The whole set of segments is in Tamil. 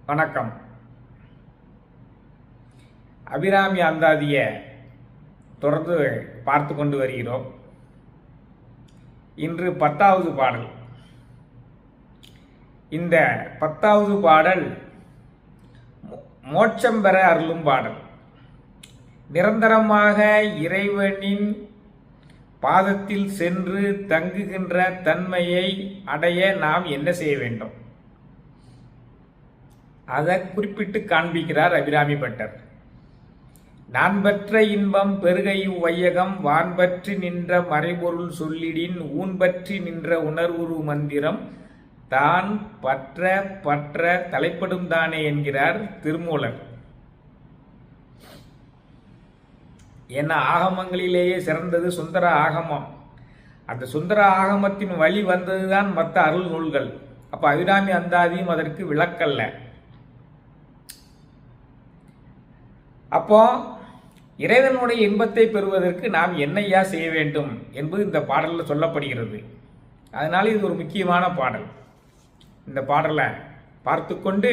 வணக்கம். அபிராமி அந்தாதிய தொடர்ந்து பார்த்து கொண்டு வருகிறோம். இன்று 10வது பாடல். இந்த 10வது பாடல் மோட்சம் பெற அருளும் பாடல். நிரந்தரமாக இறைவனின் பாதத்தில் சென்று தங்குகின்ற தன்மையை அடைய நாம் என்ன செய்ய வேண்டும்? அதை குறிப்பிட்டு காண்பிக்கிறார் அபிராமி பட்டர். நான் பெற்ற இன்பம் பெருகை வையகம் வான் பற்றி நின்ற மறைபொருள் சொல்லிடின் ஊன் பற்றி நின்ற உணர்வுரு மந்திரம் தான் பற்ற பற்ற தலைப்படும் தானே என்கிறார் திருமூலர். என்ன ஆகமங்களிலேயே சிறந்தது சுந்தர ஆகமம். அந்த சுந்தர ஆகமத்தின் வழி வந்ததுதான் மற்ற அருள் நூல்கள். அப்ப அபிராமி அந்தாதியும் அதற்கு விளக்கல்ல. அப்போ இறைவனுடைய இன்பத்தை பெறுவதற்கு நாம் என்னையா செய்ய வேண்டும் என்பது இந்த பாடலில் சொல்லப்படுகிறது. அதனால இது ஒரு முக்கியமான பாடல். இந்த பாடலை பார்த்து கொண்டு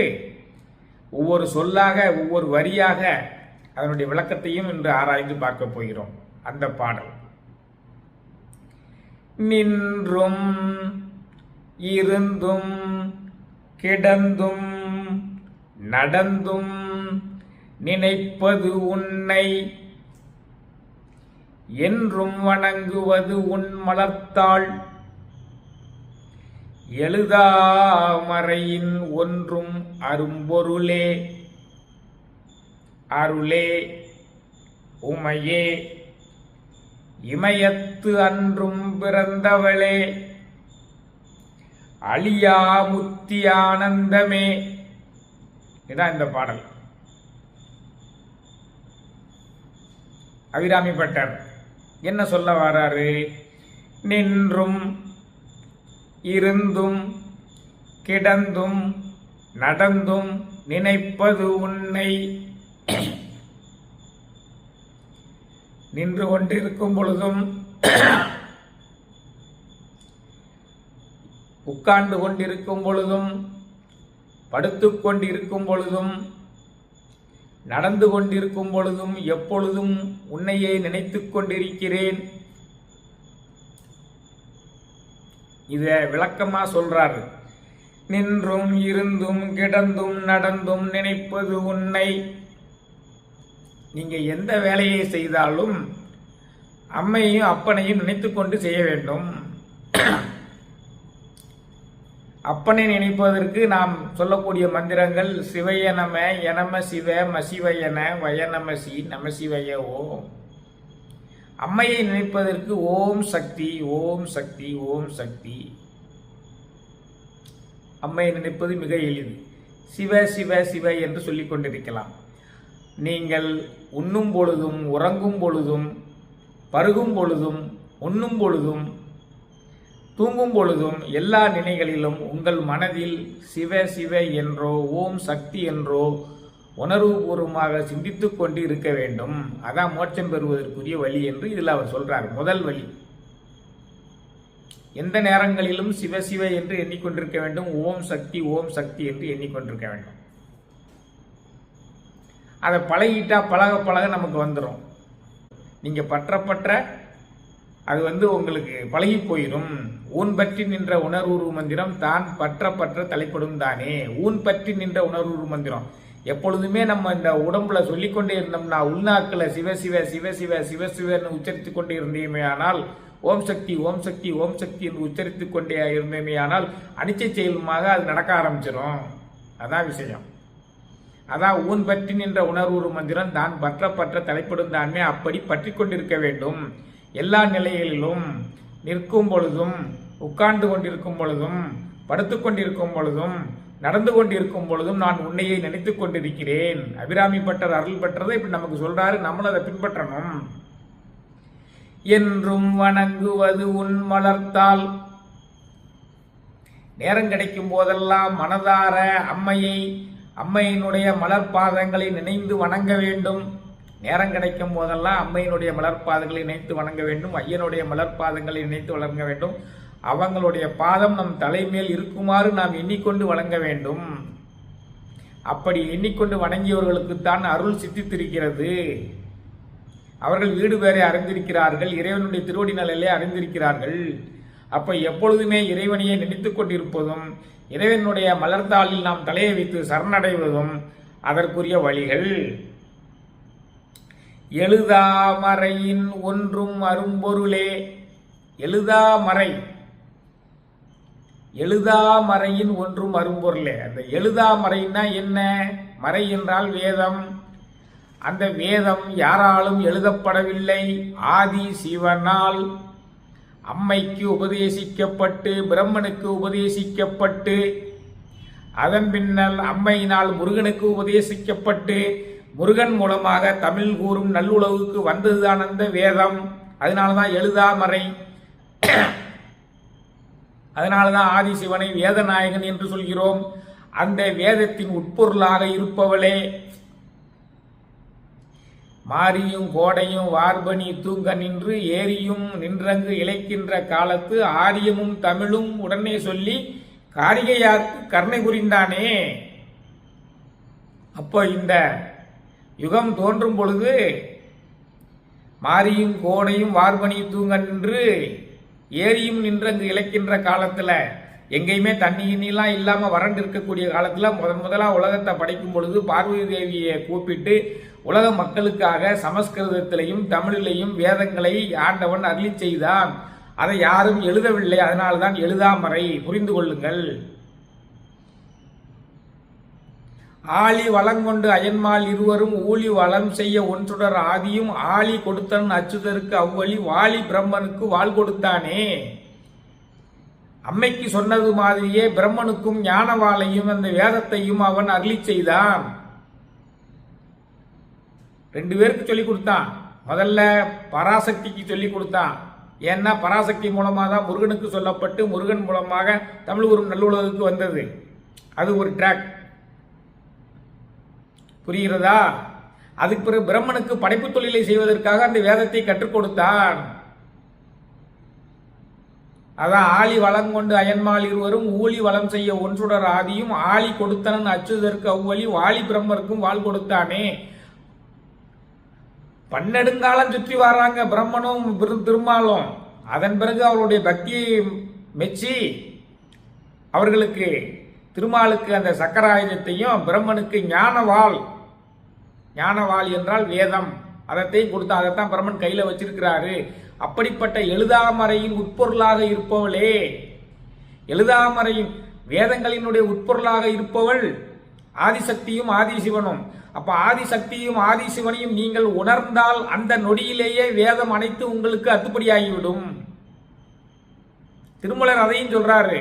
ஒவ்வொரு சொல்லாக ஒவ்வொரு வரியாக அதனுடைய விளக்கத்தையும் இன்று ஆராய்ந்து பார்க்க போகிறோம். அந்த பாடல்: நின்றும் இருந்தும் கிடந்தும் நடந்தும் நினைப்பது உன்னை என்றும் வணங்குவது உன் மலர்த்தாள் எழுதாமறையின் ஒன்றும் அரும்பொருளே அருளே உமையே இமயத்து அன்றும் பிறந்தவளே அழியா முத்தி ஆனந்தமே. இதான் இந்த பாடல். அபிராமி பட்டர் என்ன சொல்ல வராரு? நின்றும் இருந்தும் கிடந்தும் நடந்தும் நினைப்பது உன்னை. நின்று கொண்டிருக்கும் பொழுதும் உட்கார்ந்து கொண்டிருக்கும் பொழுதும் படுத்துக் கொண்டிருக்கும் பொழுதும் நடந்து கொண்டிருக்கும் பொழுதும் எப்பொழுதும் உன்னையே நினைத்துக் கொண்டிருக்கிறேன். இத விளக்கமா சொல்றாரு. நின்றும் இருந்தும் கிடந்தும் நடந்தும் நினைப்பது உன்னை. நீங்க எந்த வேலையை செய்தாலும் அம்மையும் அப்பனையும் நினைத்துக் கொண்டு செய்ய வேண்டும். அப்பனை நினைப்பதற்கு நாம் சொல்லக்கூடிய மந்திரங்கள் சிவய நம எனம சிவ மசிவயன வயநமசி நமசிவய ஓம். அம்மையை நினைப்பதற்கு ஓம் சக்தி ஓம் சக்தி ஓம் சக்தி. அம்மையை நினைப்பது மிக எளிது. சிவ சிவ சிவ என்று சொல்லிக் கொண்டிருக்கலாம். நீங்கள் உண்ணும் பொழுதும் உறங்கும் பொழுதும் பருகும் பொழுதும் உண்ணும் பொழுதும் தூங்கும் பொழுதும் எல்லா நிலைகளிலும் உங்கள் மனதில் சிவ சிவ என்றோ ஓம் சக்தி என்றோ உணர்வுபூர்வமாக சிந்தித்துக் கொண்டு இருக்க வேண்டும். அதான் மோட்சம் பெறுவதற்குரிய வழி என்று இதில் அவர் சொல்றார். முதல் வழி, எந்த நேரங்களிலும் சிவ சிவ என்று எண்ணிக்கொண்டிருக்க வேண்டும். ஓம் சக்தி என்று எண்ணிக்கொண்டிருக்க வேண்டும். அதை பழகிட்டா பழக பழக நமக்கு வந்துடும். நீங்க பற்ற அது உங்களுக்கு பழகி போயிடும். ஊன் பற்றி நின்ற உணர்வுரு மந்திரம் தான் பற்ற பற்ற தலைப்படும் தானே. ஊன் பற்றி நின்ற உணர்வுரு மந்திரம் எப்பொழுதுமே நம்ம இந்த உடம்புல சொல்லிக்கொண்டே இருந்தோம்னா, உள்நாக்கில் சிவ சிவ சிவ சிவ சிவ சிவன்னு உச்சரித்துக் கொண்டே இருந்தேமே ஆனால், ஓம் சக்தி ஓம் சக்தி ஓம் சக்தி என்று உச்சரித்துக் கொண்டே இருந்தேமே ஆனால் அனிச்சை செயலுமாக அது நடக்க ஆரம்பிச்சிடும். அதான் விஷயம். அதான் ஊன் பற்றி நின்ற உணர்வுரு மந்திரம் தான் பற்ற பற்ற தலைப்படும் தானே. அப்படி பற்றி கொண்டிருக்க வேண்டும். எல்லா நிலைகளிலும் நிற்கும் பொழுதும் உட்கார்ந்து கொண்டிருக்கும் பொழுதும் படுத்துக் கொண்டிருக்கும் பொழுதும் நடந்து கொண்டிருக்கும் பொழுதும் நான் உன்னையை நினைத்துக் கொண்டிருக்கிறேன். அபிராமி பட்டர் அருள் பெற்றதை இப்படி நமக்கு சொல்றாரு. நம்மளும் அதை பின்பற்றணும். என்றும் வணங்குவது உன் மலர்த்தால். நேரம் கிடைக்கும் போதெல்லாம் மனதார அம்மையினுடைய மலர் பாதங்களை நினைந்து வணங்க வேண்டும். நேரம் கிடைக்கும் போதெல்லாம் அம்மையினுடைய மலர்பாதங்களை நினைத்து வணங்க வேண்டும். ஐயனுடைய மலர்பாதங்களை நினைத்து வணங்க வேண்டும். அவங்களுடைய பாதம் நம் தலைமேல் இருக்குமாறு நாம் எண்ணிக்கொண்டு வணங்க வேண்டும். அப்படி எண்ணிக்கொண்டு வணங்கியவர்களுக்குத்தான் அருள் சித்தித்திருக்கிறது. அவர்கள் வீடு பேரை அறிந்திருக்கிறார்கள், இறைவனுடைய திருவடி நிலையிலே அறிந்திருக்கிறார்கள். அப்ப எப்பொழுதுமே இறைவனையே நினைத்துக் கொண்டிருப்பதும் இறைவனுடைய மலர்ந்தாளில் நாம் தலையை வைத்து சரணடைவதும் அதற்குரிய வழிகள். எழுதாமறையின் ஒன்றும் அரும்பொருளே. எழுதாமறையின் ஒன்றும் அரும்பொருளே. அந்த எழுதாமறைன்னா என்ன? மறை என்றால் வேதம். அந்த வேதம் யாராலும் எழுதப்படவில்லை. ஆதி சிவனால் அம்மைக்கு உபதேசிக்கப்பட்டு பிரம்மனுக்கு உபதேசிக்கப்பட்டு அதன் பின்னல் அம்மையினால் முருகனுக்கு உபதேசிக்கப்பட்டு முருகன் மூலமாக தமிழ் கூறும் நல்லுலகுக்கு வந்ததுதான் அந்த வேதம். அதனாலதான் எழுதாமறை. அதனாலதான் ஆதிசிவனை வேதநாயகன் என்று சொல்கிறோம். அந்த வேதத்தின் உட்பொருளாக இருப்பவளே. மாரியும் கோடையும் வார்பனி தூங்க நின்று ஏரியும் நின்றங்கு இழைக்கின்ற காலத்து ஆரியமும் தமிழும் உடனே சொல்லி காரிகையார்க்கு கருணை புரிந்தானே. அப்போ இந்த யுகம் தோன்றும் பொழுது மாரியும் கோடையும் வார்பனி தூங்க நின்று ஏரியும் நின்றங்கு இழைக்கின்ற காலத்துல எங்கேயுமே தண்ணிலாம் இல்லாம வறண்டு இருக்கக்கூடிய காலத்துல முதலா உலகத்தை படைக்கும் பொழுது பார்வதி தேவியை கூப்பிட்டு உலக மக்களுக்காக சமஸ்கிருதத்திலையும் தமிழிலையும் வேதங்களை ஆண்டவன் அருளி செய்தான். அதை யாரும் எழுதவில்லை. அதனால்தான் எழுதாமறை. புரிந்து கொள்ளுங்கள். ஆழி வளங்கொண்டு அயன்மால் இருவரும் ஊழி வளம் செய்ய ஒன்றுடர் ஆதியும் ஆழி கொடுத்தன் அச்சுதருக்கு அவ்வழி வாலி பிரம்மனுக்கு வாழ் கொடுத்தானே. அம்மைக்கு சொன்னது மாதிரியே பிரம்மனுக்கும் ஞானவாளையும் அந்த வேதத்தையும் அவன் அருளி செய்தான். 2 பேருக்கு சொல்லிக் கொடுத்தான். முதல்ல பராசக்திக்கு சொல்லிக் கொடுத்தான். ஏன்னா பராசக்தி மூலமாக தான் முருகனுக்கு சொல்லப்பட்டு முருகன் மூலமாக தமிழ் கூறும் நல்லுலகுக்கு வந்தது. அது ஒரு ட்ராக். புரிகிறதா? அதுக்கு பிறகு பிரம்மனுக்கு படைப்பு தொழிலை செய்வதற்காக அந்த வேதத்தை கற்றுக் கொடுத்தான். அதான் ஆழி வளங்கொண்டு அயன்மால் இருவரும் ஊழி வளம் செய்ய ஒன்றுடர் ஆதியும் ஆழி கொடுத்தனன் அச்சுதற்கு அவ்வழி வாலி பிரம்மருக்கும் வாழ் கொடுத்தானே. பன்னெடுங்காலம் சுற்றி வர்றாங்க பிரம்மனும் திருமாலும். அதன் பிறகு அவருடைய பக்தியை மெச்சி அவர்களுக்கு திருமாலுக்கு அந்த சக்கராயுதத்தையும் பிரம்மனுக்கு ஞானவாள் என்றால் வேதம் அதைத்தையும் கொடுத்தா. அதைத்தான் பிரம்மன் கையில வச்சிருக்கிறாரு. அப்படிப்பட்ட எழுதாமறையின் உட்பொருளாக இருப்பவளே. எழுதாமறையின் வேதங்களினுடைய உட்பொருளாக இருப்பவள் ஆதிசக்தியும் ஆதிசிவனும். அப்ப ஆதிசக்தியும் ஆதிசிவனையும் நீங்கள் உணர்ந்தால் அந்த நொடியிலேயே வேதம் அனைத்து உங்களுக்கு அத்துப்படியாகிவிடும். திருமலர் அதையும் சொல்றாரு.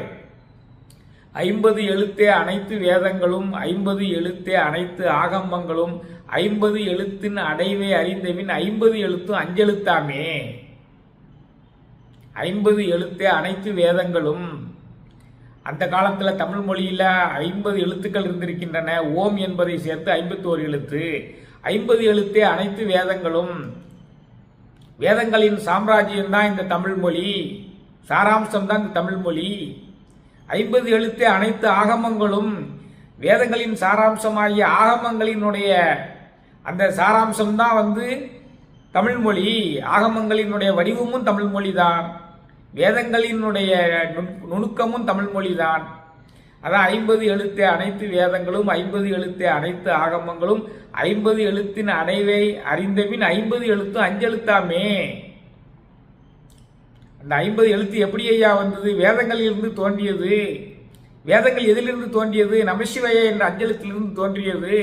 50 எழுத்தே அனைத்து வேதங்களும் 50 எழுத்தே அனைத்து ஆகமங்களும் 50 எழுத்தின் அடைவை அறிந்தவின் 50 எழுத்தும் அஞ்செழுத்தாமே. 50 எழுத்தே அனைத்து வேதங்களும். அந்த காலத்துல தமிழ் மொழியில 50 எழுத்துக்கள் இருந்திருக்கின்றன. ஓம் என்பதை சேர்த்து 51 எழுத்து. 50 எழுத்தே அனைத்து வேதங்களும். வேதங்களின் சாம்ராஜ்யம் தான் இந்த தமிழ் மொழி. சாராம்சம் தான் இந்த தமிழ் மொழி. 50 எழுத்தே அனைத்து ஆகமங்களும். வேதங்களின் சாராம்சமாகிய ஆகமங்களினுடைய அந்த சாராம்சம் தான் தமிழ் மொழி. ஆகமங்களினுடைய வடிவமும் தமிழ் மொழி தான். வேதங்களினுடைய நுணுக்கமும் தமிழ் மொழி தான். அதான் 50 எழுத்தே அனைத்து வேதங்களும் 50 எழுத்தே அனைத்து ஆகமங்களும் 50 எழுத்தின் அடைவை அறிந்தபின் 50 எழுத்தும் அஞ்செழுத்தாமே. அந்த 50 எழுத்து எப்படி ஐயா வந்தது? வேதங்களிலிருந்து தோன்றியது. வேதங்கள் எதிலிருந்து தோன்றியது? நமசிவய என்ற அஞ்செழுத்திலிருந்து தோன்றியது.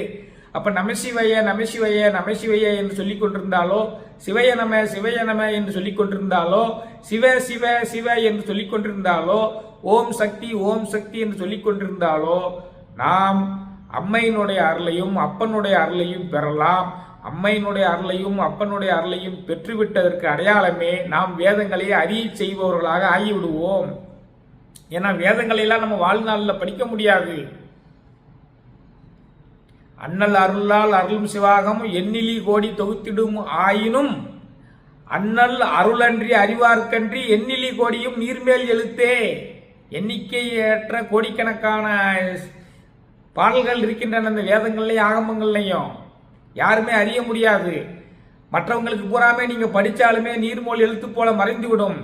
அப்ப நமசிவய நமசிவய நமசிவய என்று சொல்லிக் கொண்டிருந்தாலோ, சிவய நம சிவய நம என்று சொல்லிக் கொண்டிருந்தாலோ, சிவ சிவ சிவ என்று சொல்லிக் கொண்டிருந்தாலோ, ஓம் சக்தி என்று சொல்லிக் கொண்டிருந்தாலோ நாம் அம்மையினுடைய அருளையும் அப்பனுடைய அருளையும் பெறலாம். அம்மையினுடைய அருளையும் அப்பனுடைய அருளையும் பெற்றுவிட்டதற்கு அடையாளமே நாம் வேதங்களை அறிய செய்பவர்களாக ஆகிவிடுவோம். ஏன்னா வேதங்களெல்லாம் நம்ம வாழ்நாளில் படிக்க முடியாது. அண்ணல் அருளால் அருளும் சிவாகமும் எண்ணிலி கோடி தொகுத்திடும் ஆயினும் அண்ணல் அருளன்றி அறிவார்க்கன்றி எண்ணிலி கோடியும் நீர்மேல் எழுத்தே. எண்ணிக்கையற்ற கோடிக்கணக்கான பாடல்கள் இருக்கின்றன அந்த வேதங்கள்லையும் ஆகமங்கள்லையும், யாருமே அறிய முடியாது. மற்றவங்களுக்கு பூராமே நீங்க படிச்சாலுமே நீர்மோல் எழுத்து போல மறைந்துவிடும்.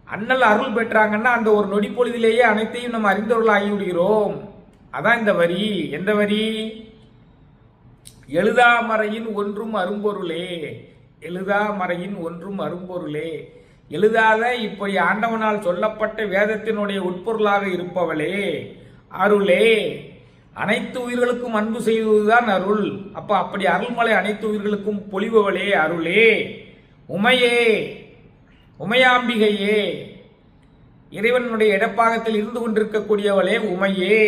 அண்ணல் அருள் பெற்றாங்கன்னா அந்த ஒரு நொடி பொழுதிலேயே அனைத்தையும் நம்ம அறிந்தவர்கள் ஆகிவிடுகிறோம். அதான் இந்த வரி. எந்த வரி? எழுதாமறையின் ஒன்றும் அரும்பொருளே, எழுதாமறையின் ஒன்றும் அரும்பொருளே. எழுதாத இப்படி ஆண்டவனால் சொல்லப்பட்ட வேதத்தினுடைய உட்பொருளாக இருப்பவளே, அருளே. அனைத்து உயிர்களுக்கும் அன்பு செய்வதுதான் அருள். அப்படி அருள்மலை அனைத்து உயிர்களுக்கும் பொழிபவளே, அருளே. உமையே, உமையாம்பிகையே, இறைவனுடைய இடப்பாகத்தில் இருந்து கொண்டிருக்கக்கூடியவளே உமையே.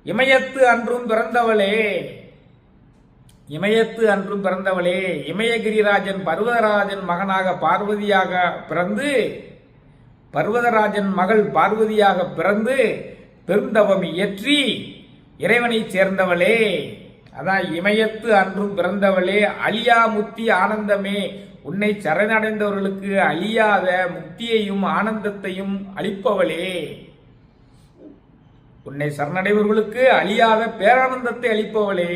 இமயத்து அன்றும் பிறந்தவளே, இமயத்து அன்றும் பிறந்தவளே. இமயகிரிராஜன் பர்வதராஜன் மகனாக பார்வதியாக பிறந்து, பர்வதராஜன் மகள் பார்வதியாக பிறந்து பெருந்தவம் இயற்றி இறைவனை சேர்ந்தவளே. அதான் இமயத்து அன்றும் பிறந்தவளே, அழியா முக்தி ஆனந்தமே. உன்னை சரணடைந்தவர்களுக்கு அழியாத முக்தியையும் ஆனந்தத்தையும் அளிப்பவளே. உன்னை சரணடைவர்களுக்கு அழியாத பேரானந்தத்தை அளிப்பவளே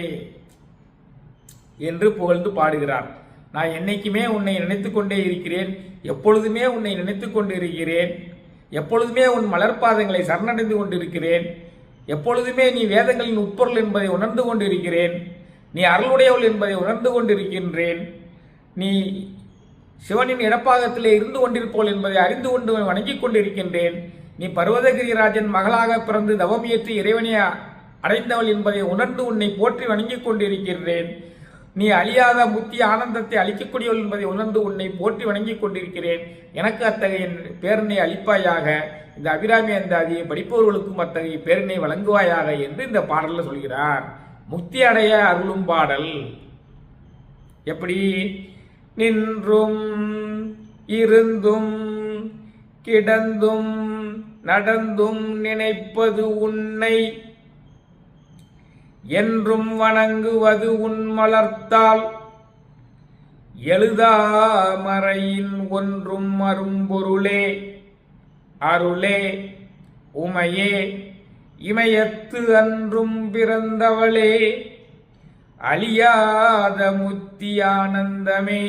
என்று புகழ்ந்து பாடுகிறார். நான் என்னைக்குமே உன்னை நினைத்துக் கொண்டே இருக்கிறேன், எப்பொழுதுமே உன்னை நினைத்துக் கொண்டு இருக்கிறேன், எப்பொழுதுமே உன் மலர்பாதங்களை சரணடைந்து கொண்டிருக்கிறேன், எப்பொழுதுமே நீ வேதங்களின் உட்பொருள் என்பதை உணர்ந்து கொண்டிருக்கிறேன், நீ அருளுடையவள் என்பதை உணர்ந்து கொண்டிருக்கின்றேன், நீ சிவனின் இடப்பாகத்திலே இருந்து கொண்டிருப்போள் என்பதை அறிந்து கொண்டு வணங்கிக் கொண்டிருக்கின்றேன், நீ பர்வதகிரிராஜன் மகளாக பிறந்து தவம் இயற்றி இறைவனை அடைந்தவள் என்பதை உணர்ந்து உன்னை போற்றி வணங்கிக் கொண்டிருக்கின்றேன், நீ அழியாத முக்தி ஆனந்தத்தை அளிக்கக்கூடியவள் என்பதை உணர்ந்து உன்னை போற்றி வணங்கிக் கொண்டிருக்கிறேன். எனக்கு அத்தகைய பேரனை அளிப்பாயாக, இந்த அபிராமி அந்தாதியை படிப்பவர்களுக்கும் அத்தகைய பேரனை வழங்குவாயாக என்று இந்த பாடலில் சொல்கிறார். முக்தி அடைய அருளும் பாடல். எப்படி? நின்றும் இருந்தும் கிடந்தும் நடந்தும் நினைப்பது உன்னை, என்றும் வணங்குவது உன் மலர்த்தால், எழுதாமறையின் ஒன்றும் அரும்பொருளே, அருளே. உமையே, இமயத்து அன்றும் பிறந்தவளே, அழியாத முத்தி ஆனந்தமே.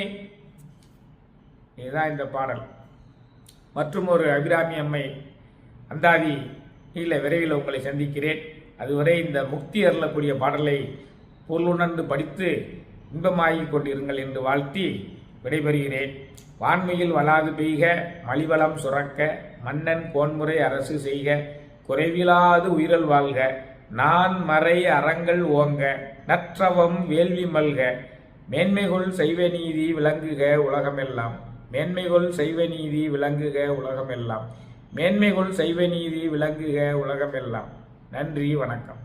இதுதான் இந்த பாடல். மற்றும் ஒரு அபிராமி அம்மை அந்தாதி இல்லை, விரைவில் உங்களை சந்திக்கிறேன். அதுவரை இந்த முக்தி அருளக்கூடிய பாடலை பொருளுணர்ந்து படித்து இன்பமாகிக் கொண்டிருங்கள் என்று வாழ்த்தி விடைபெறுகிறேன். வான்மையில் வளாது பெய்க, மலிவளம் சுரக்க, மன்னன் கோன்முறை அரசு செய்க, குறைவிலாது உயிரல் வாழ்க, நான் மறை அறங்கள் ஓங்க, நற்றவம் வேள்வி மல்க, மேன்மைகொள் செய்வ நீதி விளங்குக உலகமெல்லாம், மேன்மைகொள் செய்வ நீதி விளங்குக உலகமெல்லாம், மேன்மைகொள் செய்வ நீதி விளங்குக உலகமெல்லாம். நன்றி, வணக்கம்.